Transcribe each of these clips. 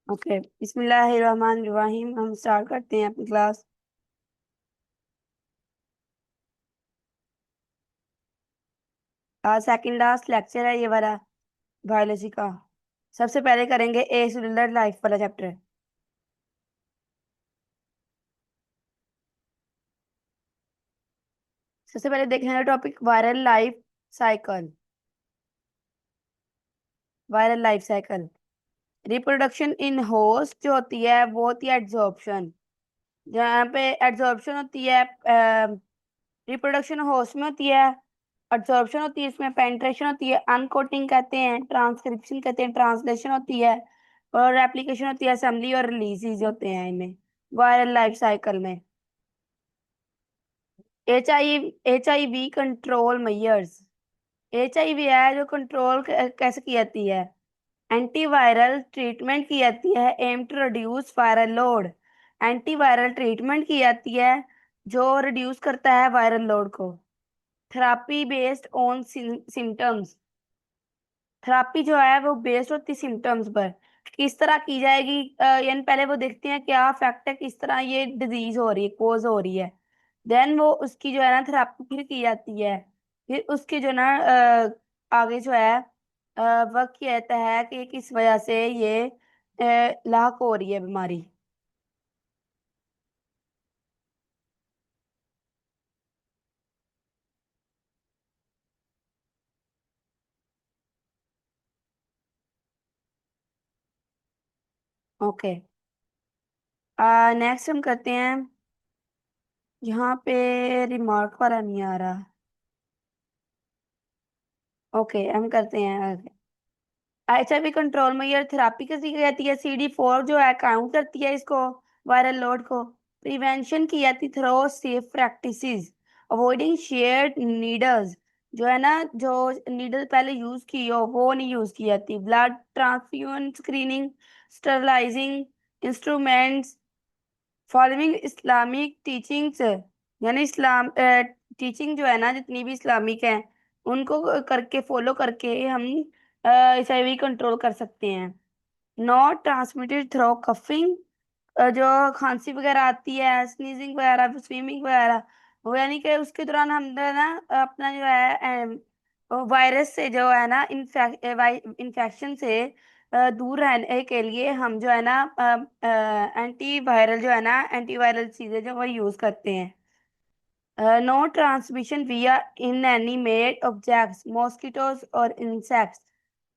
Okay, बिस्मिल्लाहिर्रहमानिर्रहीम। हम start करते हैं अपनी क्लास। आज सेकंड लास्ट लेक्चर है ये वाला, बायोलॉजी का। सबसे पहले करेंगे ए सेलुलर लाइफ वाला चैप्टर। सबसे पहले देखेंगे topic viral life cycle. Viral life cycle, reproduction in host जो होती है वो होती है एड्सॉर्प्शन। जहाँ पे एड्सॉर्प्शन होती है, रिप्रोडक्शन होस्ट में होती है, एड्सॉर्प्शन होती है, इसमें पेनिट्रेशन होती है, अनकोटिंग कहते हैं, ट्रांसक्रिप्शन कहते हैं, ट्रांसलेशन होती है, और एप्लीकेशन होती है, असेंबली और रिलीज होते हैं इनमें वायरल लाइफ साइकिल में। H I V control measures. H I V है जो कंट्रोल कैसे की जाती है? एंटीवायरल ट्रीटमेंट की जाती है, aim to reduce viral load. Antiviral treatment की जाती है जो रिड्यूस करता है वायरल लोड को। Therapy based on symptoms. Therapy जो है वो बेस्ड होती है सिम्टम्स पर। किस तरह की जाएगी, यानी पहले वो देखते हैं क्या फैक्ट है, किस तरह ये डिजीज हो रही है, कोज हो रही है। देन वो उसकी जो है ना थेरापी फिर की जाती है। फिर उसके जो ना आगे जो है वर्क किया जाता है कि किस वजह से ये लाक हो रही है बीमारी। ओके, नेक्स्ट हम करते हैं। यहाँ पे रिमार्क वाला नहीं आ रहा। ओके, हम करते हैं। एचआईवी कंट्रोल में ये थेरापी कैसी की जाती है? CD4 जो है काउंट करती है इसको, वायरल लोड को। प्रिवेंशन की जाती through safe practices, avoiding shared needles. जो है ना, जो नीडल पहले यूज की हो वो नहीं यूज की जाती। Blood transfusion screening, sterilising instruments, following Islamic teachings. यानी इस्लाम टीचिंग जो है ना, जितनी भी इस्लामिक है उनको करके फॉलो करके हम HIV कंट्रोल कर सकते हैं। नॉट ट्रांसमिटेड थ्रो कफिंग, जो खांसी वगैरह आती है, स्नीजिंग वगैरह, स्विमिंग वगैरह, वो यानी कि उसके दौरान हम जो है ना अपना जो है वायरस से जो है ना इन्फेक्शन से दूर रहने के लिए हम जो है ना एंटी वायरल जो है ना एंटीवायरल चीजें जो वो यूज करते हैं। नो ट्रांसमिशन विया इनएनिमेट ऑब्जेक्ट्स, मॉस्किटोज और इंसेक्ट्स।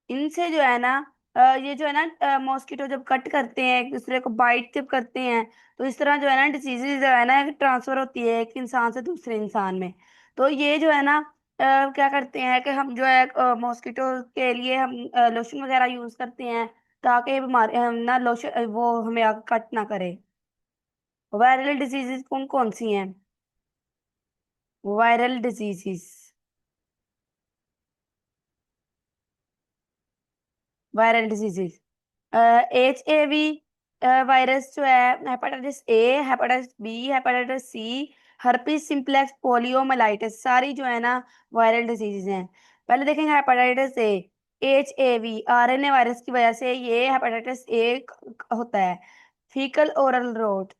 इनसे जो है ना ये जो है ना मॉस्किटो जब कट करते हैं, एक दूसरे को बाइट जब करते हैं, तो इस तरह जो है ना डिजीजेज जो है ना ट्रांसफर होती है एक इंसान से दूसरे इंसान में। तो ये जो है ना क्या करते हैं कि हम जो है मॉस्किटो के लिए हम लोशन वगैरह यूज करते हैं ताकि ये बीमारी हम ना लोशन वो हमें आगे कट ना करे। वायरल डिजीजेज कौन कौन सी हैं? Viral diseases, viral diseases, HIV virus जो है, hepatitis A, hepatitis B, hepatitis C, herpes simplex, poliomyelitis, सारी जो है ना वायरल डिजीजेज हैं। पहले देखेंगे hepatitis A। HIV RNA virus की वजह से ये हेपेटाइटिस A होता है। फीकल ओरल रोड,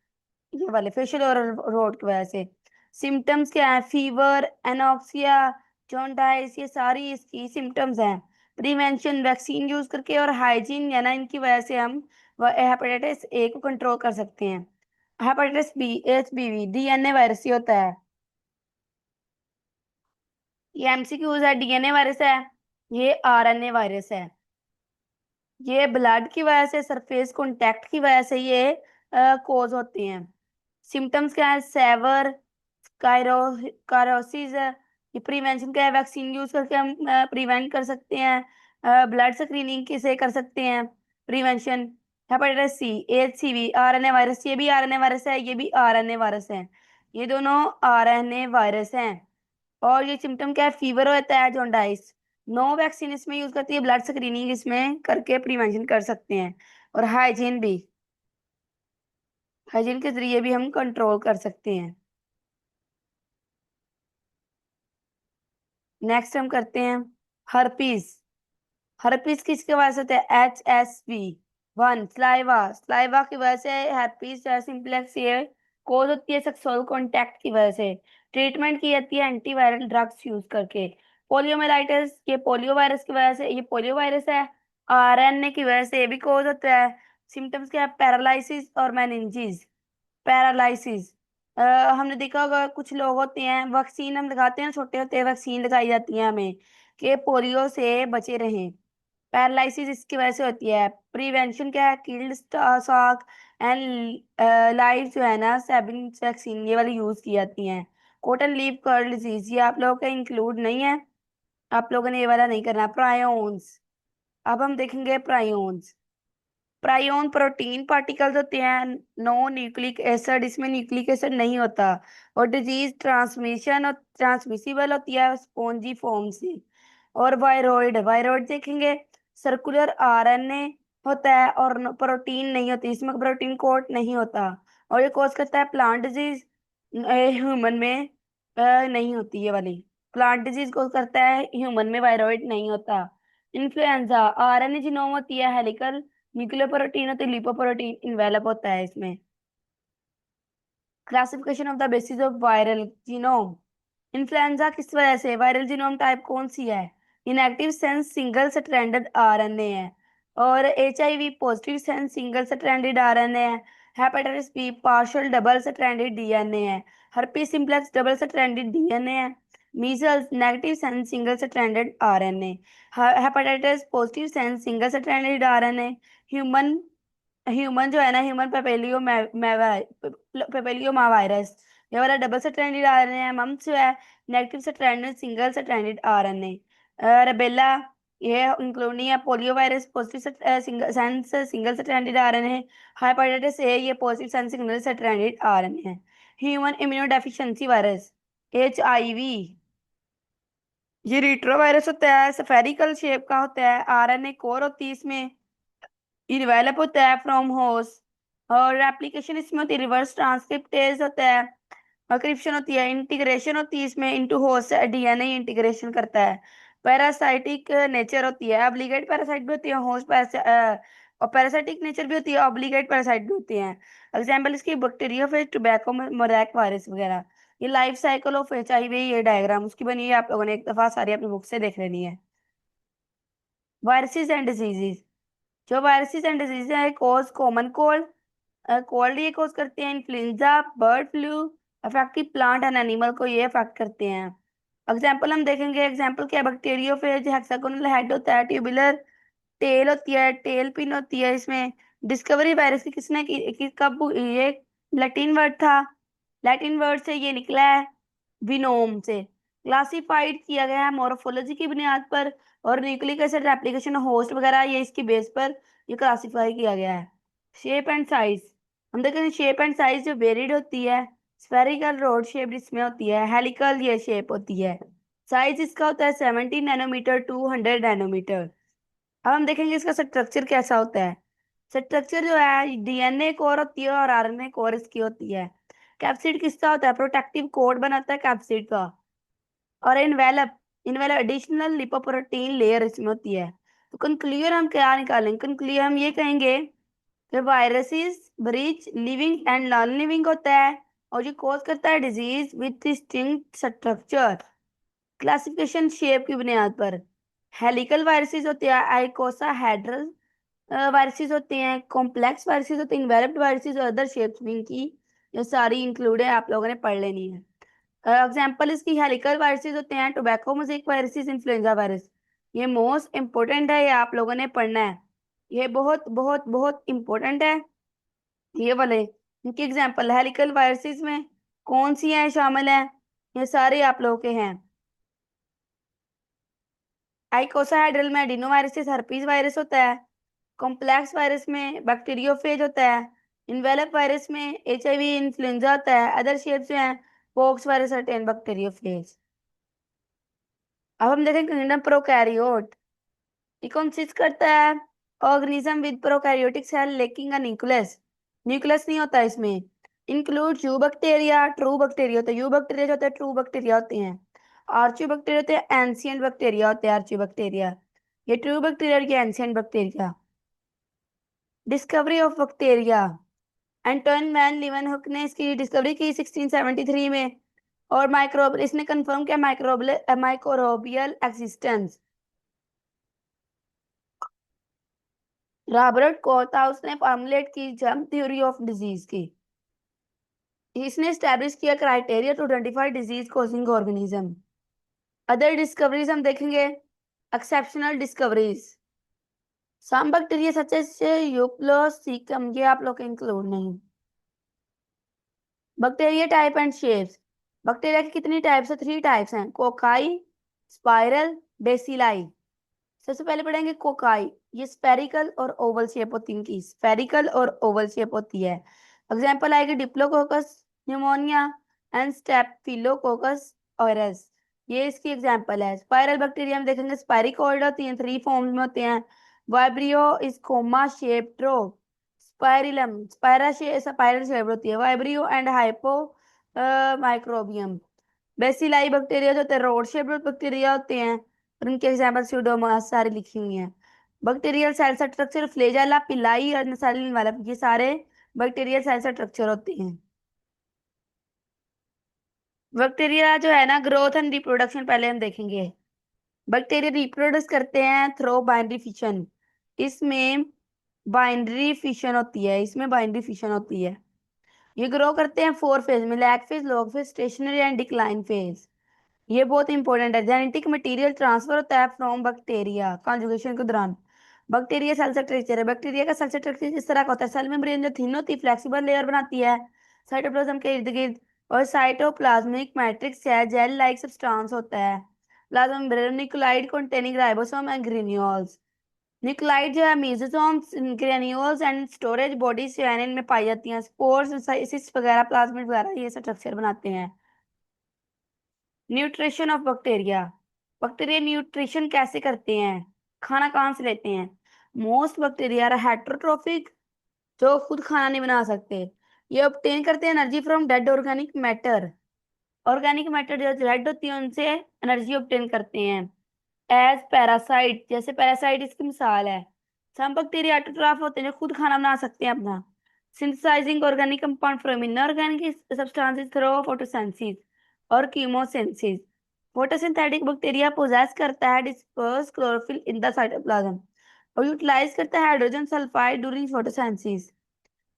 ये वाले फेशियल ओरल रोड की वजह से। सिम्टम्स क्या है? फीवर, एनोक्सिया, जॉन्डाइस, ये सारी इसकी सिम्टम्स हैं। प्रिवेंशन वैक्सीन यूज करके और हाइजीन है ना, इनकी वजह से हम हेपेटाइटिस A को कंट्रोल कर सकते हैं। Hepatitis B, HBV DNA virus ही होता है। ये MCQs है, DNA वायरस है, ये RNA वायरस है। ये ब्लड की वजह से, सरफेस कांटेक्ट की वजह से ये कोज होते हैं। सिम्टम्स क्या है? सेवर, कायरो कायरोसिस है। ये प्रिवेंशन क्या है? वैक्सीन यूज करके हम प्रिवेंट कर सकते हैं। ब्लड स्क्रीनिंग किसे कर सकते हैं? Prevention. Hepatitis C, HCV RNA virus, ये भी RNA वायरस है, ये भी RNA वायरस है। ये दोनों RNA वायरस हैं। और ये सिम्टम क्या है? फीवर होता है, जोंडाइस। नो वैक्सीन इसमें यूज करती है, ब्लड स्क्रीनिंग इसमें करके प्रिवेंशन कर सकते हैं। और हाइजीन भी, हाइजीन के जरिए भी हम कंट्रोल कर सकते हैं। नेक्स्ट हम करते हैं हर्पीस। हर्पीस किसके वजह से होता है? HSV one, saliva. स्लाइवा की वजह से herpes सिंप्लेक्स ये कोज होती है सेक्सुअल कांटेक्ट की वजह से। ट्रीटमेंट की जाती है एंटीवायरल ड्रग्स यूज करके। पोलियोमाइलाइटिस, ये पोलियो वायरस की वजह से, ये पोलियो वायरस है। आरएनए की वजह से ये भी कोज होता है। सिम्टम्स क्या है? पैरालिसिस और मेनिंजिस। पैरालिसिस, हमने देखा होगा कुछ लोग होते हैं, वैक्सीन हम लगाते हैं, छोटे होते हैं वैक्सीन लगाई जाती है हमें कि पोलियो से बचे रहें। पैरालिसिस इसकी वजह से होती है। प्रिवेंशन क्या है? किल्ड शॉक एंड लाइव जो है ना सेबिन वैक्सीन ये वाली यूज की जाती हैं। कॉटन लीफ कर्ल डिजीज ये आप लोगों का इंक्लूड नहीं है, आप लोगों ने ये वाला नहीं करना। प्रायोन्स, अब हम देखेंगे प्रायोन्स। प्रायोन प्रोटीन पार्टिकल्स होते हैं, नो न्यूक्लिक एसिड, इसमें न्यूक्लिक एसिड नहीं होता। और डिजीज ट्रांसमिशन और ट्रांसमिसिबल होती है स्पॉन्जी फॉर्म से। और वायरॉइड, वायरॉइड देखेंगे, सर्कुलर आरएनए होता है और प्रोटीन नहीं होती, इसमें प्रोटीन कोट नहीं होता। और ये कॉज करता है प्लांट डिजीज, ह्यूमन में नहीं होती ये वाली। प्लांट डिजीज कॉज करता है, ह्यूमन में वायरॉइड नहीं होता। इन्फ्लुएंजा, आरएनए जीनोम होती है हेलिकल, न्यूक्लियर प्रोटीन होती है लिपोप्रोटीन, इन्वेलप होता है इसमें। Classification of the basis of viral genome. Influenza किस वजह से? वायरल जीनोम टाइप कौन सी है? Inactive sense single stranded RNA है। और HIV positive sense single stranded RNA है। Hepatitis B partial double stranded DNA है। Herpes simplex double stranded DNA है। Measles negative sense single stranded RNA. Hepatitis positive sense single stranded RNA. Human, human जो है ना, human papilloma virus ये वाला double stranded RNA है। Mumps जो है negative stranded single stranded RNA. Rubella ये इंक्लूड नहीं है। Polio virus positive sense single stranded RNA. Hepatitis A ये positive sense single stranded RNA है। Human immunodeficiency virus HIV, ये रिट्रो वायरस होता है, स्फेरिकल शेप का होता है, आरएनए कोर होती है इसमें, ये डेवलप होता है फ्रॉम होस्ट। और एप्लीकेशन इसमें होती है, रिवर्स ट्रांसक्रिप्टेज होता है, क्रिप्शन होती है, इंटीग्रेशन होती है इसमें इनटू होस्ट, डीएनए इंटीग्रेशन करता है। पैरासाइटिक नेचर होती है, ऑब्लिगेट पैरासाइट भी होती है, होस्ट और पैरासाइटिक नेचर भी होती है, ऑब्लिगेट पैरासाइट भी होती हैं। एग्जाम्पल इसकी बैक्टीरियोफेज, टोबैको, मोरैक वायरस वगैरह। ये लाइफ साइकिल ऑफ एचआईवी, ये डायग्राम उसकी बनी है, आप लोगों ने एक दफा सारी अपनी बुक से देख लेनी है। वायरसेस एंड डिजीजेस, जो वायरसेस एंड डिजीज है कॉज कॉमन कोल्ड, कोल्ड ये कॉज करते हैं। Influenza, bird flu, affective plant and animal को ये अफेक्ट करते हैं। एग्जाम्पल हम देखेंगे, एग्जाम्पल क्या? बैक्टीरियोफेज हेक्सागोनल हेड होता है, ट्यूबुलर टेल होती है, टेल पिन होती है इसमें। डिस्कवरी वायरस की किसने कब ये लैटिन वर्ड था, लैटिन वर्ड से ये निकला है, विनोम से। क्लासिफाइड किया गया है मोर्फोलॉजी की बुनियाद पर, और न्यूक्लिक एसिड रेप्लिकेशन होस्ट वगैरह ये इसकी बेस पर ये क्लासिफाई किया गया है। शेप एंड साइज, हम देखें शेप एंड साइज जो वेरिड होती है, स्फेरिकल रोड शेप इसमें होती है, हेलिकल ये शेप होती है। साइज इसका होता है 70 नैनोमीटर टू 100 नैनोमीटर। अब हम देखेंगे इसका स्ट्रक्चर कैसा होता है। स्ट्रक्चर जो है डीएनए कोर होती है और आरएनए कोर इसकी होती है। कैप्सिड किसका होता है? प्रोटेक्टिव कोट बनाता है कैप्सिड का। और envelope, envelope additional lipoprotein layer इसमें होती है। तो कंक्लूजन हम क्या निकालेंगे? कंक्लूजन हम ये कहेंगे कि viruses breach living and non living होता है, और ये कॉज करता है disease with distinct structure. Classification shape की बुनियाद पर, हेलिकल वायरसेस होते हैं, आइकोसा हेड्रल वायरसेस होते हैं, कॉम्प्लेक्स वायरसेस होते हैं, इन्वेलप्ड वायरसेस और अदर शेप्स भी इनकी ये सारी इंक्लूड है, आप लोगों ने पढ़ लेनी है। एग्जाम्पल इसकी हेलिकल वायरसेस होते हैं, tobacco mosaic viruses, influenza virus. ये मोस्ट इंपॉर्टेंट है, ये आप लोगों ने पढ़ना है, ये बहुत बहुत बहुत इंपॉर्टेंट है ये वाले। इनकी एग्जाम्पल हेलिकल वायरसेस में कौन सी हैं शामिल है? ये सारे आप लोगों के हैं। आइकोसाहेड्रल में एडिनोवायरसिस हर्पीज वायरस होता है। कॉम्प्लेक्स वायरस में बैक्टीरियोफेज होता है। इन्वेलप वायरस में एचआईवी इन्फ्लुएंजा होता है। अदर शेप्स में पोक्स वायरस होते हैं बैक्टीरियोफेज। अब हम देखें किंगडम प्रोकैरियोट, ये कंसिस्ट करता है organism with prokaryotic cell lacking a nucleus, nucleus नहीं होता इसमें। Include eubacteria, true bacteria होता है, यू बैक्टीरिया जो होता है ट्रू बैक्टीरिया होते हैं। आर्ची बैक्टीरिया होते हैं, एंशियंट बैक्टीरिया होते हैं आर्ची बैक्टीरिया। ये ट्रू बैक्टीरिया और ये ancient bacteria. Discovery of bacteria, Antoine van Leeuwenhoek ने इसकी डिस्कवरी की 1673 में। और माइक्रोब इसने कंफर्म किया माइक्रोबियल एक्सिस्टेंस। रॉबर्ट कोर्थाउस ने फॉर्मुलेट की जर्म थ्योरी ऑफ डिजीज की। इसने स्टैब्लिश किया criteria to identify disease causing organism. Other discoveries हम देखेंगे, exceptional discoveries. Some bacteria such as यूप्लोसिकम, ये आप लोग के इंक्लूड नहीं। Bacteria type and shapes. Bacteria की कितनी टाइप्स है? 3 टाइप्स हैं, कोकाई, स्पाइरल, बेसिलाई। सबसे पहले पढ़ेंगे कोकाई। ये स्पेरिकल और ओवल शेप होती है, इनकी स्पेरिकल और ओवल शेप होती है। एग्जांपल आएगी डिप्लोकोकस न्यूमोनिया एंड स्टेफिलोकोकस ऑयरस, ये इसकी एग्जांपल है। स्पाइरल बैक्टीरिया में देखेंगे स्पाइरिकोइड होती हैं, 3 फॉर्म्स में होते हैं। Vibrio comma shaped, spirillum spiral shaped होती है। Vibrio and hyphomicrobium. Bacilli bacteria जो होते हैं रोड शेप्ड बैक्टीरिया होते हैं, और उनके एग्जांपल स्यूडोमोनास सारी लिखी हुई हैं। बैक्टीरियल सेल स्ट्रक्चर फ्लैजेला, पिलाई और नसालिन वाला, ये सारे बैक्टीरियल सेल स्ट्रक्चर होते हैं। बैक्टीरिया जो है ना, ग्रोथ एंड रिप्रोडक्शन पहले हम देखेंगे। बैक्टीरिया रिप्रोड्यूस करते हैं थ्रो बाइनरी फिशन। इसमें बाइनरी फिशन होती है, इसमें बाइनरी फिशन होती है। ये ग्रो करते हैं 4 फेज में, lag phase, log phase, stationary and decline phase. ये बहुत इंपॉर्टेंट है। जेनेटिक मटेरियल ट्रांसफर होता है फ्रॉम बैक्टीरिया कॉन्जुगेशन के दौरान। बैक्टीरिया सेल स्ट्रक्चर है। बैक्टीरिया का सेल स्ट्रक्चर इस तरह का होता है, सेल मेम्ब्रेन जो थिन होती है फ्लेक्सिबल लेयर बनाती है साइटोप्लाज्म के इर्द गिर्द, और साइटोप्लाज्मिक मैट्रिक्स है जेल लाइक सब्सटेंस होता है। Plasma membrane nucleoid containing ribosome and granules. Nucleoid जो है मेसोसोम्स, ग्रेन्यूल्स एंड स्टोरेज बॉडीज जो है इनमें पाई जाती हैं। स्पोर्स, साइसिस वगैरह, प्लाज्मिड वगैरह ये स्ट्रक्चर बनाते हैं। Nutrition of bacteria. Bacteria nutrition कैसे करते हैं, खाना कहाँ से लेते हैं? मोस्ट बैक्टीरिया आर हेटरोट्रोफिक, जो खुद खाना नहीं बना सकते। ये ऑब्टेन करते हैं energy from dead organic matter. Organic matter जो डेड होती है उनसे एनर्जी ऑब्टेन करते हैं। एज पैरासाइट, जैसे पैरासाइट इसकी मिसाल है। सम बैक्टीरिया ऑटोट्रॉफ होते हैं जो खुद खाना बना सकते हैं अपना। Synthesising organic compound from inorganic substances through photosynthesis और कीमोसिंथेसिस। फोटोसिंथेटिक बैक्टीरिया पोजेस करता है disperse chlorophyll in the cytoplasm और यूटिलाइज करता है hydrogen sulphide during photosynthesis.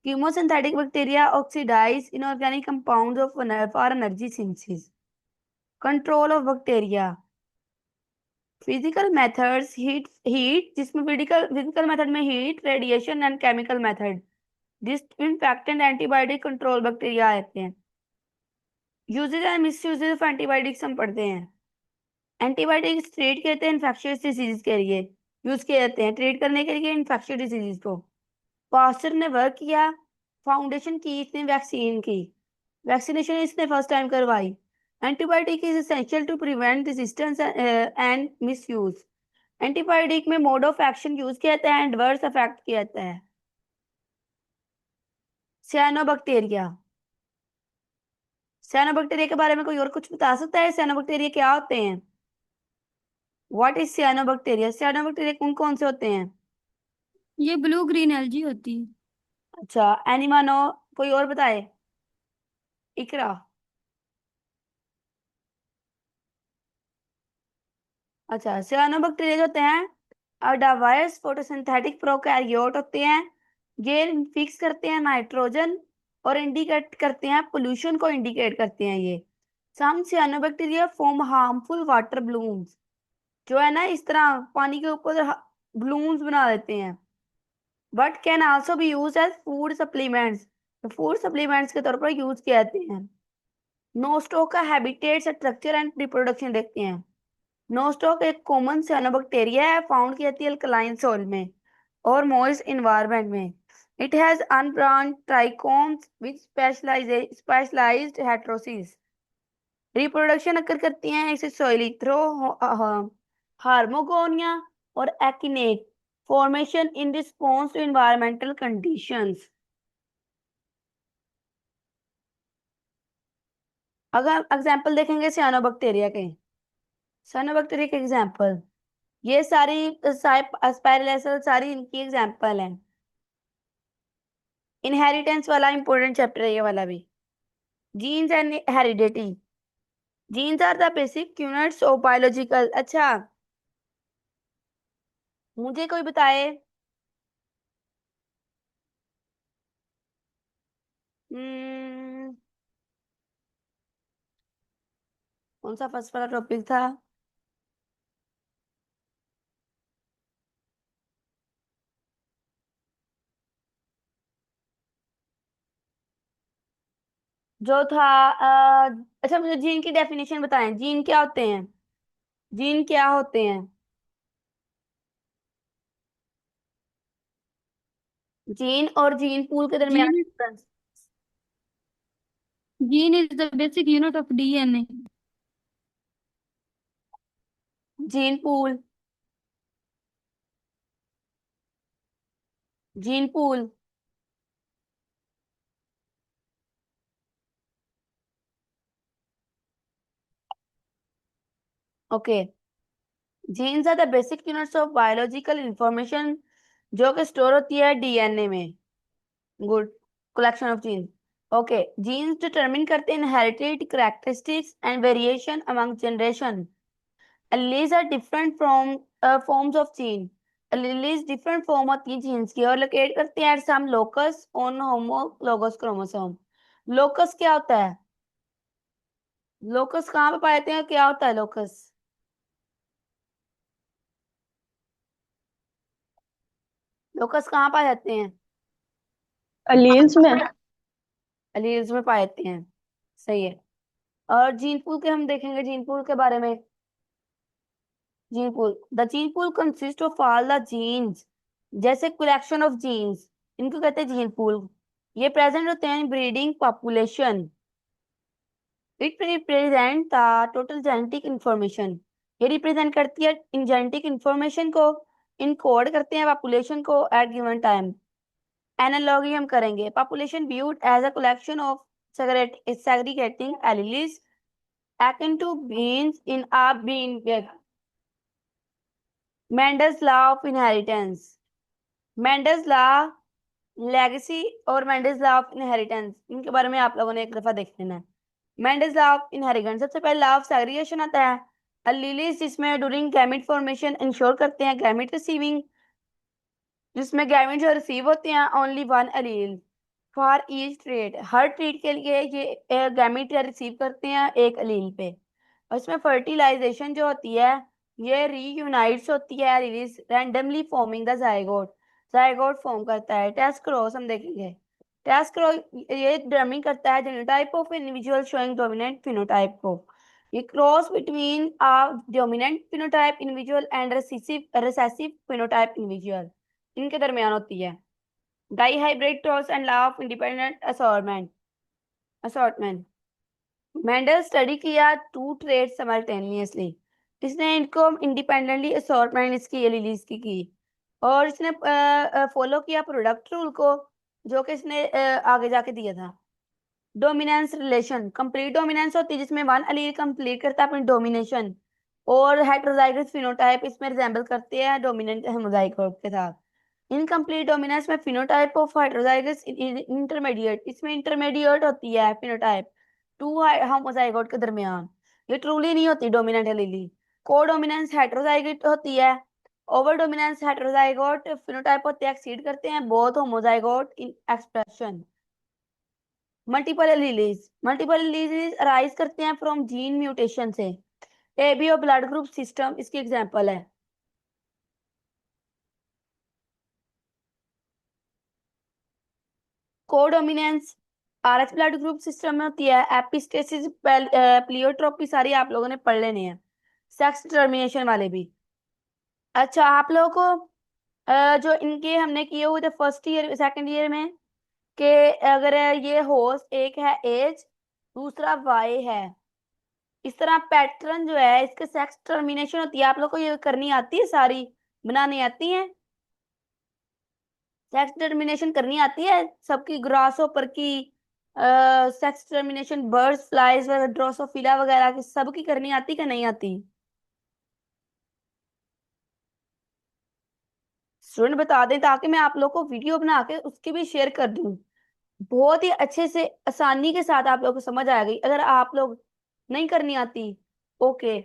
Chemosynthetic bacteria oxidise inorganic compounds of for energy synthesis. Control of bacteria. Physical methods, heat जिसमें physical method में heat, radiation and chemical method, disinfectant, antibiotic control bacteria आते हैं। Uses and misuses of antibiotics हम पढ़ते हैं। Antibiotics treat कहते हैं infectious disease के लिए यूज किए जाते हैं, ट्रीट करने के लिए इन्फेक्शियस डिजीज को। पास्चर ने वर्क किया, फाउंडेशन की इसने वैक्सीन की, वैक्सीनेशन इसने फर्स्ट टाइम करवाई। Antibiotic is essential to prevent resistance and misuse. Antibiotic में मोड ऑफ एक्शन यूज किया जाता है, एडवर्स इफेक्ट किया जाता है। सियानोबैक्टीरिया। सियानोबैक्टीरिया के बारे में कोई और कुछ बता सकता है? सियानोबैक्टीरिया क्या होते हैं? What is सियानोबैक्टीरिया? सियानोबैक्टीरिया कौन कौन से होते हैं? ये ब्लू ग्रीन एल्गी होती है। अच्छा, एनिमानो, कोई और बताए? इकरा। अच्छा, सियानोबैक्टीरिया जो होते हैं अडावायर्स फोटोसिंथेटिक प्रोकैरियोट होते हैं। ये फिक्स करते हैं नाइट्रोजन और इंडिकेट करते हैं पोल्यूशन को, इंडिकेट करते हैं ये। Some cyanobacteria form harmful water blooms, जो है ना इस तरह पानी के ऊपर ब्लूम्स बना देते हैं। But can also be use as food supplements, food supplements के तौर पर यूज किए जाते हैं। नोस्टोक का हैबिटेट स्ट्रक्चर एंड रिप्रोडक्शन देखते हैं। नोस्टॉक एक कॉमन साइनोबैक्टीरिया है, फाउंड की जाती है अल्कलाइन सॉइल में और मॉइस्ट इन्वायरमेंट में। It has unbranched trichomes with specialized heterocysts. Reproduction occur करती हैं इसे सॉइली थ्रो हार्मोगोनिया और akinete formation in response to environmental conditions. अगर एग्जांपल देखेंगे सियानोबैक्टीरिया के, सियानोबैक्टीरिया के एग्जांपल, ये सारी स्पाइरल सारी इनकी एग्जांपल हैं। इनहेरिटेंस वाला इंपॉर्टेंट चैप्टर है ये वाला भी। Genes and heredity. Genes are the basic units of biological. अच्छा, मुझे कोई बताए। हम्म, कौन सा फर्स्ट वाला टॉपिक था? जो था अच्छा, मुझे जीन की डेफिनेशन बताएं। जीन क्या होते हैं? जीन क्या होते हैं? जीन और जीन पूल के दरमियान gene difference। Gene is the basic unit of DNA. Gene pool. Gene pool. Okay. Genes are the basic units of biological information जो कि स्टोर होती है डीएनए में। Good. Collection of genes. Okay. Genes determine करते हैं inherited characteristics and variation among generation. Alleles are different from forms of gene. Alleles different form होती है genes की और लोकेट करते हैं same locus on homologous chromosome. Locus क्या होता है? लोकस कहाँ पे पाए जाते हैं? क्या होता है लोकस? लोकस कहाँ पाए जाते हैं? अलील्स में। एलील्स में पाए जाते हैं। सही है। और जीन पूल के हम देखेंगे जीन पूल के बारे में। Gene pool, the gene pool consist of all the genes. जैसे कलेक्शन ऑफ जीन्स, इनको कहते हैं जीन पूल। ये प्रेजेंट होते हैं breeding population. It represent the total genetic information. ये रिप्रेजेंट करती है इन जेनेटिक इंफॉर्मेशन को। इनकोड करते हैं पॉपुलेशन को एट गिवन टाइम। एनालॉगी हम करेंगे। Population viewed as a collection of segregating alleles akin to beans in a bean bag। Mendel's law of inheritance. Mendel's law, legacy और मेंडल्स लॉ ऑफ इनहेरिटेंस, इनके बारे में आप लोगों ने एक दफा देख लेना है। मेंडल्स लॉ ऑफ इनहेरिटेंस, सबसे पहले लॉ ऑफ सेग्रीगेशन आता है। अलीलीज जिसमें ड्यूरिंग गैमेट फॉर्मेशन इंश्योर करते हैं गैमेट रिसीविंग, जिसमें गैमेट जो रिसीव होते हैं only one allele for each trait. Her trait के लिए ये गैमेट रिसीव करते हैं एक एलील पे। और इसमें फर्टिलाइजेशन जो होती है ये रीयूनाइट्स होती है release randomly forming the zygote. Zygote form करता है। टेस्ट क्रॉस हम देखेंगे। टेस्ट क्रॉस ये डिटरमिन करता है genotype of individual showing dominant phenotype को। ये cross between a dominant phenotype individual and recessive phenotype individual, इनके दरमियान होती है। Dihybrid cross and law of independent assortment. Mendel study किया टू ट्रेड समल्टेनियसली। इसने इनको इंडिपेंडेंटली असॉर्टमेंट इसकी रिलीज की। और इसने फॉलो किया प्रोडक्ट रूल को जो कि इसने आगे जाके दिया था। डोमिनेंस रिलेशन, कंप्लीट डोमिनेंस होती है जिसमें वन अलील कंप्लीट करता है अपनी डोमिनेशन। और हेटेरोजाइगस फिनोटाइप इसमें रिजेंबल करते हैं डोमिनेंट होमोजाइगोट के साथ। इनकम्प्लीट डोमिनेंस में फिनोटाइप ऑफ हेटेरोजाइगस इंटरमीडिएट, इसमें इंटरमीडिएट होती है फिनोटाइप टू होमोजाइगोट के दरमियान। ये ट्रूली नहीं होती डोमिनेंट एलीली। को डोमिनेंस हेटेरोजाइगोट होती है। ओवर डोमिनेंस हेटेरोजाइगोट फिनोटाइप होते हैं एक्सीड करते हैं बोथ होमोजाइगोट इन एक्सप्रेशन। मल्टीपल एलीलीज अराइज करते हैं फ्रॉम जीन म्यूटेशन से। एबीओ ब्लड ग्रुप सिस्टम इसकी एग्जांपल है। Codominance RH blood group system में होती है। एपिस्टेसिस प्लियोट्रोपी सारी आप लोगों ने पढ़ लेने हैं, सेक्स डिटर्मिनेशन वाले भी। अच्छा, आप लोगों को जो इनके हमने किए हुए थे फर्स्ट ईयर सेकंड ईयर में कि अगर ये होस्ट एक है एज, दूसरा वाई है, इस तरह पैटर्न जो है इसके सेक्स टर्मिनेशन होती है। आप लोग को ये करनी आती है सारी, बनानी आती है? सेक्स टर्मिनेशन करनी आती है सबकी? ग्रास ऊपर की सेक्स टर्मिनेशन बर्ड्स फ्लाइज वगैरह ड्रोसोफिला वगैरह की सबकी करनी आती कि नहीं आती? स्टूडेंट बता दें ताकि मैं आप लोग को वीडियो बना के उसके भी शेयर कर दूं। बहुत ही अच्छे से आसानी के साथ आप लोगों को समझ आ गई। अगर आप लोग नहीं करनी आती, ओके,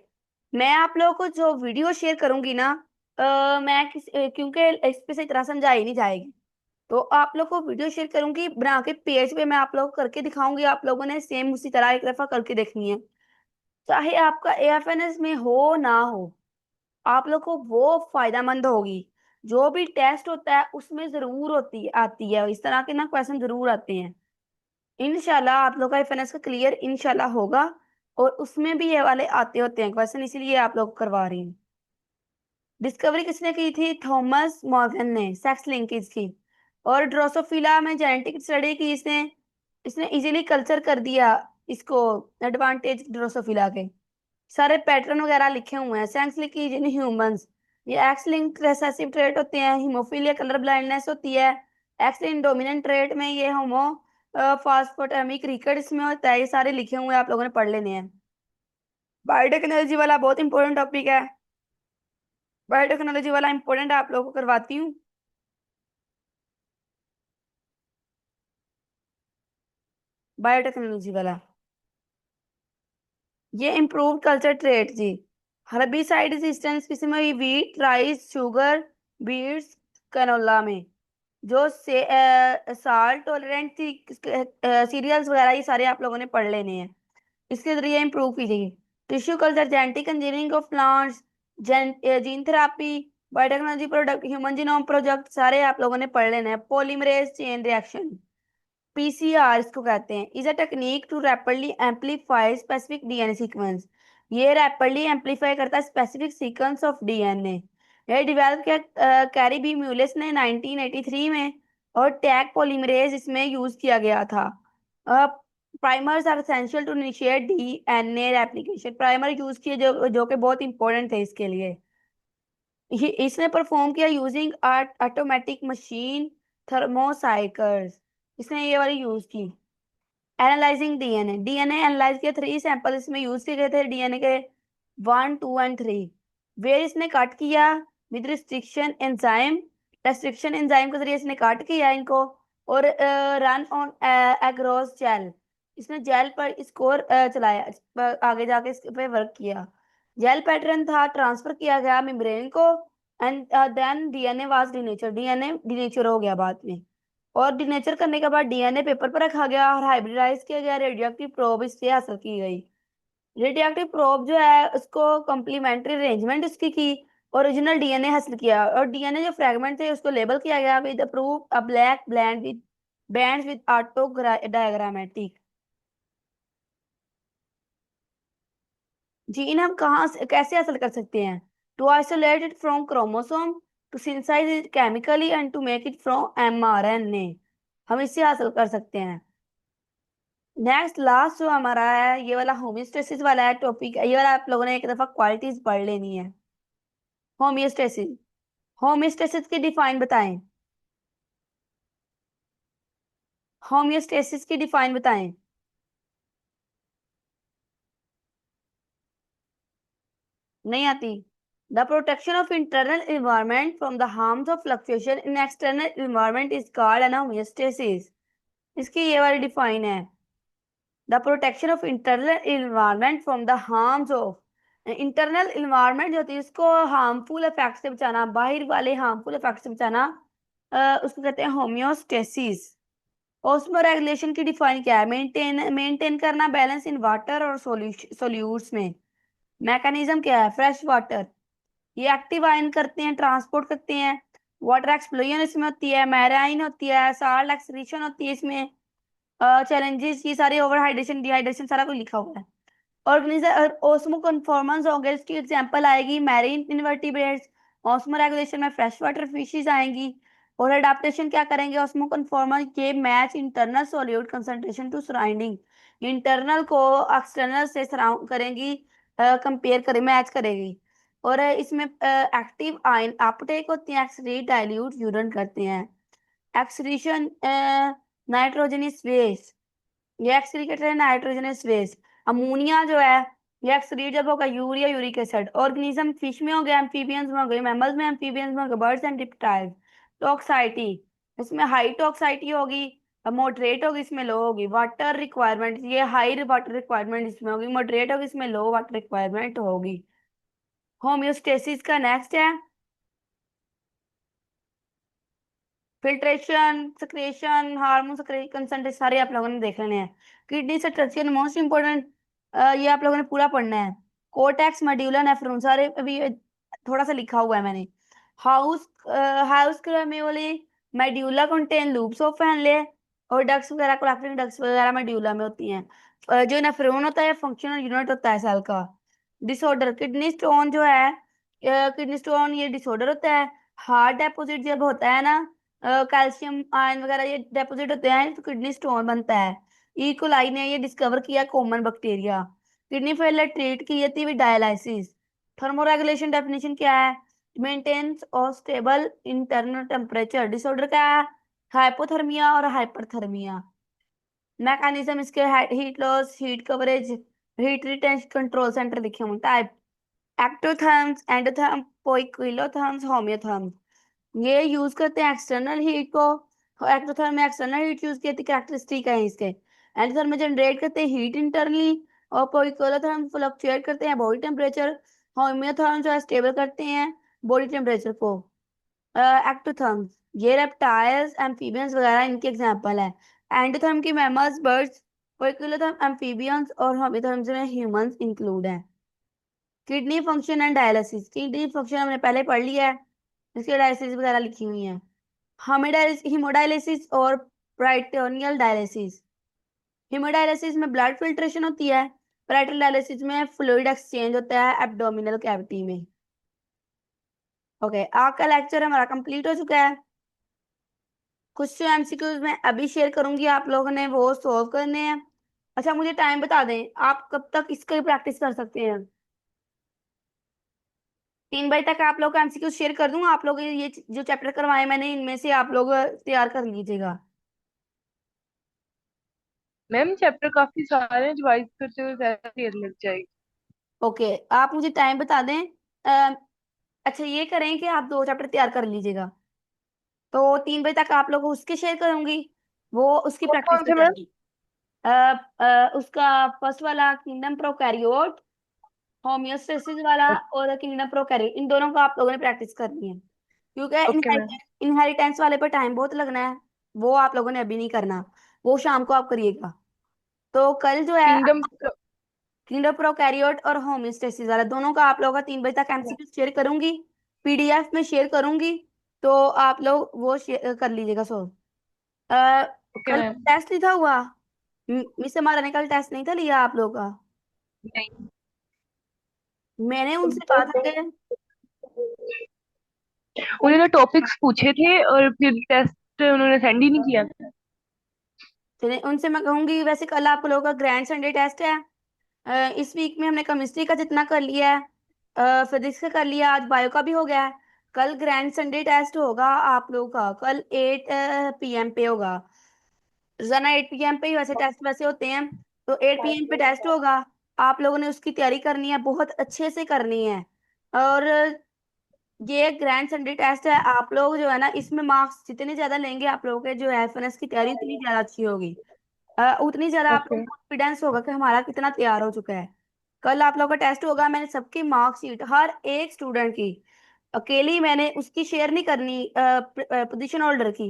मैं आप लोगों को जो वीडियो शेयर करूंगी ना, क्योंकि इस पे सही तरह समझाई नहीं जाएगी, तो आप लोग को वीडियो शेयर करूंगी बना के पेज पे, मैं आप लोगों को करके दिखाऊंगी। आप लोगों ने सेम उसी तरह एक दफा करके देखनी है, चाहे आपका एएफएनएस में हो ना हो, आप लोग को वो फायदामंद होगी। जो भी टेस्ट होता है उसमें जरूर होती है, आती है इस तरह के ना क्वेश्चन जरूर आते हैं। इंशाल्लाह आप लोग का एएफएनएस का क्लियर इंशाल्लाह होगा, और उसमें भी ये वाले आते होते हैं क्वेश्चन, इसीलिए आप लोग करवा रही हूँ। डिस्कवरी किसने की थी? थॉमस मॉर्गन ने, सेक्स लिंकेज की। और ड्रोसोफिला में जेनेटिक स्टडी की इसने। इसने इजीली कल्चर कर दिया इसको, एडवांटेज ड्रोसोफिला के। सारे पैटर्न वगैरह लिखे हुए हैं। सेक्स लिंकेज इन ह्यूमंस, ये एक्स लिंक्ड रिसेसिव ट्रेट होते हैं। हीमोफीलिया कलर ब्लाइंडनेस होती है। एक्स लिंक्ड डोमिनेंट ट्रेट में ये होमो फास्फोटेमिक रिकेट्स में होता है। ये सारे लिखे हुए हैं, आप लोगों ने पढ़ लेने हैं। बायोटेक्नोलॉजी वाला बहुत इंपॉर्टेंट टॉपिक है। बायोटेक्नोलॉजी वाला इंपॉर्टेंट आप लोगों को करवाती हूँ। बायोटेक्नोलॉजी वाला ये इम्प्रूव कल्चर ट्रेट जी। हर्बिसाइड रेजिस्टेंस किसी में? Wheat, rice, sugar beets, canola में। जो से साल्ट टॉलरेंट थी, सीरियल्स वगैरह, ये सारे आप लोगों ने पढ़ लेने हैं। इसके जरिए इम्प्रूव की जाएगी। Tissue culture, genetic engineering of plants, gene therapy, biotechnology product, human genome project, सारे आप लोगों ने पढ़ लेने हैं। पॉलीमरेज चेन रिएक्शन, पीसीआर इसको कहते हैं, is a technique to rapidly amplify specific DNA sequence. ये रैपिडली एम्पलीफाई करता है स्पेसिफिक सीक्वेंस ऑफ डीएनए। ये डेवलप किया कैरी बी म्यूलिस ने 1983 में, और टैग पॉलीमरेज इसमें यूज किया गया था। Primers are essential to initiate DNA replication. Primer use किए जो जो कि बहुत इंपॉर्टेंट थे इसके लिए। इसने परफॉर्म किया यूजिंग ऑटोमेटिक मशीन थर्मोसाइकल्स। इसने ये वाली यूज की। एनालाइजिंग डीएनए, डीएनए एनालाइज किया। 3 सैंपल इसमें यूज किए गए थे डीएनए के, 1, 2 एंड 3। वेयर इसने कट किया विद रेस्ट्रिक्शन एंजाइम के जरिए इसने कट किया इनको। और रन ऑन एग्रोस जेल, इसने जेल पर इसको चलाया, आगे जाके इस पे वर्क किया। जेल पैटर्न था, ट्रांसफर किया गया मेम्ब्रेन को, and then DNA was denature, DNA denature हो गया बाद में। और डिनेचर करने के बाद डीएनए पेपर पर रखा गया और हाइब्रिडाइज किया गया। रेडियोएक्टिव प्रोब इससे हासिल की गई। रेडियोएक्टिव प्रोब जो है उसको कॉम्प्लीमेंट्री अरेंजमेंट इसकी की, ओरिजिनल डीएनए हासिल किया। और डीएनए जो फ्रेगमेंट थे उसको लेबल किया गया with approve a black bland with bands with auto diagrammatic. Gene हम कहाँ से कैसे हासिल कर सकते हैं? To isolate it from chromosome, to synthesise it chemically, and to make it from mRNA. हम इससे हासिल कर सकते हैं। नेक्स्ट लास्ट जो हमारा है ये वाला होमियोस्टेसिस वाला है टॉपिक। ये वाला आप लोगों ने एक दफा क्वालिटीज पढ़ लेनी है। होमियोस्टेसिस, होमियोस्टेसिस की डिफाइन बताएं। होमियोस्टेसिस की डिफाइन बताएं। नहीं आती? The protection of internal environment from the harms of fluctuation in external environment is called an homeostasis. इसकी ये वाली डिफाइन है। The protection of internal environment from the harms of, internal environment जो होती है उसको हार्मफुल इफेक्ट से बचाना, बाहर वाले हार्मफुल इफेक्ट से बचाना, उसको कहते हैं होमियोस्टेसिस। ऑस्मो रेगुलेशन की डिफाइन क्या है? मेंटेन मेंटेन करना बैलेंस इन वाटर और सोल्यूट्स में। मैकेनिज्म क्या है? फ्रेश वाटर, ये एक्टिव आयन करते हैं, ट्रांसपोर्ट करते हैं। वाटर एक्सप्लोजन इसमें होती है, मैराइन होती है, साल्ट एक्सक्रीशन होती है इसमें। चैलेंजेस ये सारे ओवर हाइड्रेशन, डिहाइड्रेशन, सारा कुछ लिखा हुआ है। ऑर्गेनिज्म ओस्मो कन्फॉर्मेंस होंगे, इसकी एग्जांपल आएगी मैरीन इनवर्टिब्रेट्स। ऑस्मो रेगुलेशन में फ्रेश वाटर फिशेज आएंगी। और अडेप्टेशन क्या करेंगे ऑस्मो कन्फॉर्मेंस के? Match internal solute concentration to surrounding, internal को एक्सटर्नल से सराउंड करेंगी, कंपेयर करें, मैच करेगी। और इसमें एक्टिव आयन अपटेक होती है, एक्सक्रीट डाइल्यूट यूरिन करते हैं। एक्सक्रीशन नाइट्रोजनस वेस्ट, ये एक्सक्रीट है नाइट्रोजनस वेस्ट। अमोनिया जो है ये एक्सक्रीट जब होगा urea uric acid. Organism fish में हो गया, एम्फीबियंस में हो गए, मैमल्स में, एम्फीबियंस में हो गए, बर्ड्स एंड रिप्टाइल्स। टॉक्साइटी, इसमें हाई टॉक्साइटी होगी, मॉडरेट होगी, इसमें लो होगी। वाटर रिक्वायरमेंट, ये हाई वाटर रिक्वायरमेंट इसमें होगी। मॉडरेट होगी, इसमें लो वाटर रिक्वायरमेंट होगी। होम्योस्टेसिस का नेक्स्ट है फिल्ट्रेशन, सक्रेशन, हार्मोन कंसंट्रेट, सारे आप लोगों ने देख लेने हैं। किडनी स्ट्रक्चर मोस्ट इंपोर्टेंट, ये आप लोगों ने पूरा पढ़ना है। कोर्टेक्स, मेडुला, नेफ्रॉन, सारे अभी थोड़ा सा लिखा हुआ है मैंने। हाउस हाउस क्रेम्योली, medulla contain loops of Henle, और डक्स वगैरह, कोलेक्टिंग डक्स वगैरह मेडुला में होती हैं। जो नेफ्रॉन होता है फंक्शनल यूनिट होता है सेल का। डिसऑर्डर, किडनी स्टोन जो है, किडनी स्टोन ये डिसऑर्डर होता है। हार्ट डेपोजिट जब होता है ना, कैल्शियम आयन वगैरह ये डेपोजिट होते हैं तो किडनी स्टोन बनता है। ई कोलाई ने ये डिस्कवर किया, common bacteria. Kidney failure treat की जाती है डायलिसिस। थर्मोरेगुलेशन डेफिनेशन क्या है? मेंटेनेंस और स्टेबल इंटरनल टेम्परेचर। डिसऑर्डर क्या है? हाइपोथर्मिया और हाइपरथर्मिया। मैकेनिज्म इसके heat loss, heat coverage, heat retention control center लिखे हुए। Type ectotherms, endotherm, poikilotherms, homeotherms. ये यूज करते हैं एक्सटर्नल हीट को। एक्टोथर्म में एक्सटर्नल हीट यूज की कैरेक्टरिस्टिक है इसके। एंडोथर्म में जनरेट करते हैं हीट इंटरनली। और पोइकिलोथर्म फ्लक्चुएट करते हैं बॉडी टेम्परेचर। होमियोथर्म जो है स्टेबल करते हैं बॉडी टेम्परेचर को। एक्टोथर्म ये रेप्टाइल्स, एम्फीबियंस वगैरह इनके एग्जांपल है। एंडोथर्म की मैमल्स, बर्ड्स। पोइकिलोथर्म एम्फीबियंस, और होमियोथर्म में ह्यूमंस इंक्लूड है। Kidney function and dialysis, kidney function हमने पहले पढ़ लिया है, इसकी डायलिसिस वगैरह लिखी हुई है। हीमोडायलिसिस और पेरिटोनियल डायलिसिस। हीमोडायलिसिस में ब्लड फिल्ट्रेशन होती है। पेरिटोनियल डायलिसिस में फ्लूइड एक्सचेंज होता है एब्डोमिनल कैविटी में। ओके, आपका लेक्चर हमारा कंप्लीट हो चुका है। कुछ एमसीक्यूज मैं अभी शेयर करूंगी, आप लोगों ने वो सॉल्व करने हैं। अच्छा, मुझे टाइम बता दें, आप कब तक इसकी प्रैक्टिस कर सकते हैं? 3 बजे तक आप लोग का एमसीक्यू शेयर कर दूंगा। आप लोग ये जो चैप्टर करवाए मैंने, इनमें से आप लोग तैयार कर लीजिएगा। मैम चैप्टर काफी सारे रिवाइज करते हुए ज्यादा देर लग जाएगी। ओके, आप मुझे टाइम बता दें। अच्छा, ये करें कि आप 2 चैप्टर तैयार कर लीजिएगा, तो 3 बजे तक आप लोग को उसके शेयर करूंगी, वो उसकी कौन प्रैक्टिस कौन पे से मैम? करेंगे। उसका फर्स्ट वाला किंगडम प्रोकैरियोट, होम्योस्टेसिस वाला, और किंगडम प्रोकैरियोट, इन दोनों को आप लोगों ने प्रैक्टिस करनी है, क्योंकि ओके मैम। इनहेरिटेंस वाले पर टाइम बहुत लगना है। वो आप लोगों ने अभी नहीं करना, वो शाम को आप करिएगा। तो कल जो है किंगडम। किंगडम प्रोकैरियोट और होम्योस्टेसिस वाला दोनों का आप लोगों का 3 बजे तक एमसीक्यू शेयर करूंगी, पीडीएफ में शेयर करूंगी। तो आप लोग वो कर लीजिएगा। सो ओके कल मैम। टेस्ट नहीं था हुआ? मिस हमारा ने कल टेस्ट नहीं था लिया आप लोग का? नहीं। मैंने उनसे कहा था कि उन्होंने टॉपिक्स पूछे थे और फिर टेस्ट उन्होंने सेंड ही नहीं किया था। चलिए, उनसे मैं कहूंगी। वैसे कल आप लोगों का ग्रैंड संडे टेस्ट है। इस वीक में हमने केमिस्ट्री का जितना कर लिया है, फिजिक्स का कर लिया, आज बायो का भी हो गया है। कल ग्रैंड संडे टेस्ट होगा आप लोगों का, कल 8 PM पे होगा। रोजाना 8 PM पे ही वैसे टेस्ट वैसे होते हैं, तो 8 PM पे टेस्ट होगा। आप लोगों ने उसकी तैयारी करनी है, बहुत अच्छे से करनी है। और ये ग्रैंड संडे टेस्ट है, आप लोग जो है ना, इसमें मार्क्स जितने ज्यादा लेंगे आप लोगों के जो है एफएनएस की तैयारी उतनी ज्यादा अच्छी होगी। उतनी ज्यादा आप लोग ओके। को कॉन्फिडेंस होगा कि हमारा कितना तैयार हो चुका है। कल आप लोग का टेस्ट होगा, मैंने सबकी मार्कशीट हर एक स्टूडेंट की अकेली मैंने उसकी शेयर नहीं करनी, पोजीशन होल्डर की।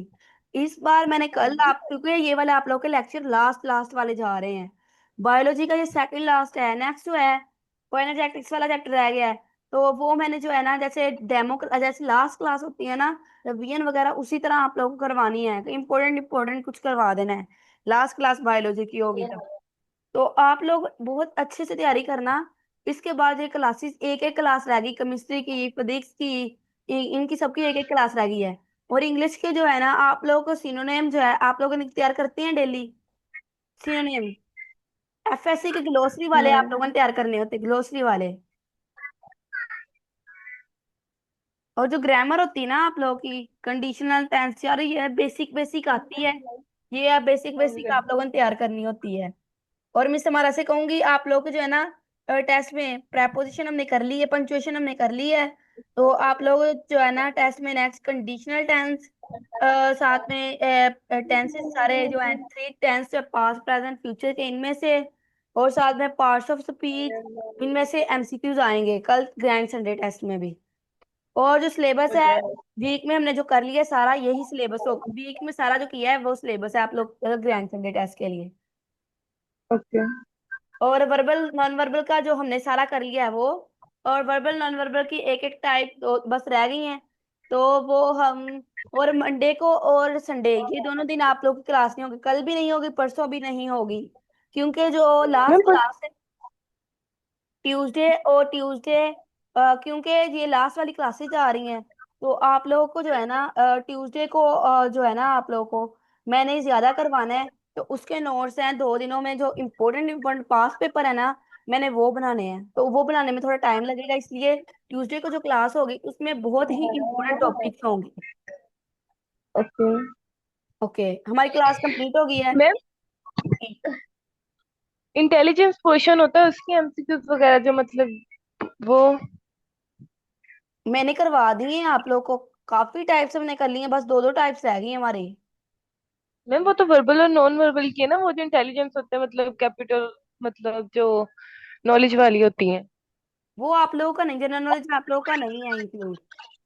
इस बार मैंने कल आप, क्योंकि ये वाले आप लोग के लेक्चर लास्ट लास्ट वाले जा रहे हैं। बायोलॉजी का ये सेकंड लास्ट है, नेक्स्ट जो है वो एनर्जेटिक्स वाला चैप्टर रह गया है। तो वो मैंने जो है ना, जैसे डेमो जैसे लास्ट क्लास होती है ना, रिवीजन वगैरह उसी तरह आप लोगों को करवानी है, इंपॉर्टेंट इंपॉर्टेंट कुछ करवा देना है। लास्ट क्लास बायोलॉजी की होगी तब। तो आप लोग बहुत अच्छे से तैयारी करना। इसके बाद ये क्लासेस, एक एक क्लास रहेगी, केमिस्ट्री की, फिजिक्स की, इनकी सबकी एक एक क्लास रह गई है। और इंग्लिश के जो है ना, आप लोगों को सिनोनिम जो है आप लोगों ने तैयार करते हैं डेली सिनोनिम। एफएससी के ग्लोसरी वाले आप लोगों ने तैयार करने होते, ग्लोसरी वाले। और जो ग्रामर होती है ना आप लोगों की, कंडीशनल टेंस, यार ये बेसिक बेसिक आती है, ये बेसिक बेसिक आप लोगों ने तैयार करनी होती है। और मिस हमारा से कहूंगी, आप लोग को जो है ना टेस्ट में प्रेपोजिशन हमने कर ली है, पंक्चुएशन हमने कर ली है, तो आप लोग जो है ना टेस्ट में नेक्स्ट कंडीशनल टेंस, साथ में टेंसेस सारे जो हैं 3 टेंस, पास्ट प्रेजेंट फ्यूचर के, इनमें से, और साथ में पार्ट्स ऑफ स्पीच, इनमें से एमसीक्यूज आएंगे कल ग्रैंड संडे टेस्ट में भी। और जो सिलेबस है, वीक में हमने जो कर लिया है सारा यही सिलेबस हो, वीक में सारा जो किया है वो सिलेबस है आप लोग ग्रैंड संडे टेस्ट के लिए। ओके और वर्बल नॉन वर्बल का जो हमने सारा कर लिया है वो, और वर्बल नॉन वर्बल की एक एक टाइप दो बस रह गई हैं, तो वो हम, और मंडे को और संडे ये दोनों दिन आप लोग की क्लास नहीं होगी, कल भी नहीं होगी, परसों भी नहीं होगी, क्योंकि जो मैम लास्ट पर क्लास है ट्यूसडे, क्योंकि ये लास्ट वाली क्लासेस आ रही हैं, तो आप लोगों को जो है ना ट्यूसडे को जो है ना आप लोगों को मैंने ज्यादा करवाना है, तो उसके नोट्स हैं 2 दिनों में, जो इम्पोर्टेंट इम्पोर्टेंट पास पेपर है ना मैंने वो बनाने हैं, तो वो बनाने में थोड़ा टाइम लगेगा, इसलिए ट्यूसडे को जो क्लास होगी उसमें बहुत ही इम्पोर्टेंट टॉपिक्स होंगे। ओके ओके, हमारी क्लास कंप्लीट हो गई है। मैम, इंटेलिजेंस क्वेश्चन होता है उसकी एमसीक्यूज वगैरह जो मतलब वो। मैंने करवा दी है आप लोग को, काफी टाइप्स हमने कर ली हैं, बस 2 2 टाइप्स रह गई हैं हमारी। मैम वो तो वर्बल और नॉन वर्बल की है ना, वो जो इंटेलिजेंस होते हैं मतलब कैपिटल, मतलब जो नॉलेज वाली होती हैं। वो आप लोगों का नहीं, जनरल नॉलेज में आप लोगों का नहीं है इंक्लूड।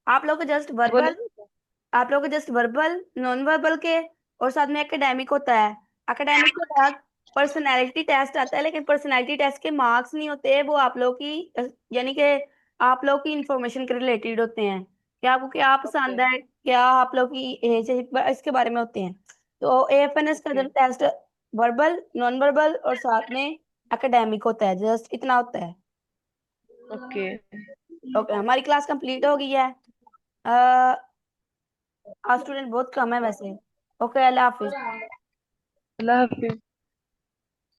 आप लोगों का जस्ट वो वर्बल, नहीं। आप लोगों का जस्ट वर्बल नॉन वर्बल के, और साथ में एकेडमिक होता है। एकेडमिक के बाद पर्सनैलिटी टेस्ट आता है, लेकिन पर्सनैलिटी टेस्ट के मार्क्स नहीं होते, वो आप लोग की यानी कि आप लोग की इंफॉर्मेशन के रिलेटेड होते हैं, कि आपको क्या ओके पसंद है, क्या आप लोग की एज है, इसके बारे में होते हैं। तो एएफएनएस का जो okay test verbal non verbal और साथ में एकेडमिक होता है, जस्ट इतना होता है। ओके। ओके, हमारी क्लास कंप्लीट हो गई है। आज स्टूडेंट बहुत कम है वैसे। ओके, अल्लाह हाफिज। अल्लाह हाफिज।